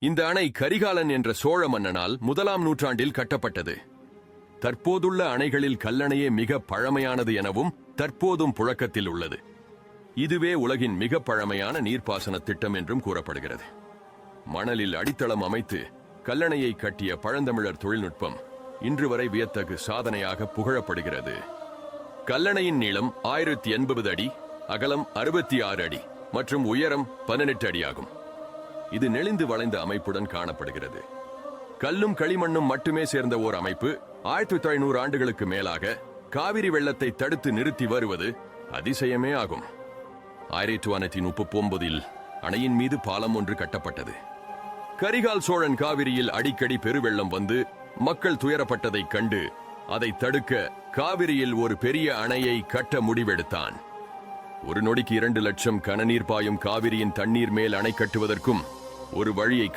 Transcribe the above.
இந்த அணை கரிகாலன் என்ற சோழ மன்னனால் 1ஆம் நூற்றாண்டில் கட்டப்பட்டது. தற்போதுள்ள அணைகளில் கல்லணையே மிக பழமையானது எனவும் தற்போதும் புழக்கத்தில் உள்ளது. இதுவே உலகின் மிக பழமையான நீர்ப்பாசன திட்டம் என்றும் கூறப்படுகிறது. மணலில் அடித்தளம் அமைத்து கல்லணையை கட்டிய பழந்தமிழர் தொழில்நுட்பம் இன்று வரை வியத்தகு சாதனையாக புகழப்படுகிறது. கல்லணையின் நீளம் 1080 அடி, அகலம் 66 அடி மற்றும் உயரம் 18 அடி ஆகும். இது நெளிந்து வளைந்த அமைப்புடன் காணப்படுகிறது. கல்லும் களிமண்ணும் மட்டுமே சேர்ந்த ஓர் அமைப்பு 1900 ஆண்டுகளுக்கு மேலாக காவிரி வெள்ளத்தை தடுத்து நிறுத்தி வருவது அதிசயமே ஆகும். 1939இல் அணையின் மீது பாலம் ஒன்று கட்டப்பட்டது. கரிகால் சோழன் காவிரியில் அடிக்கடி பெருவெள்ளம் வந்து மக்கள் துயரப்பட்டதைக் கண்டு அதை தடுக்க காவிரியில் ஒரு பெரிய அணையை கட்ட முடிவெடுத்தான். ஒரு நொடிக்கு 2 லட்சம் கனநீர் பாயும் காவிரியின் தண்ணீர் மேல் அணை கட்டுவதற்கும் ஒரு வழியை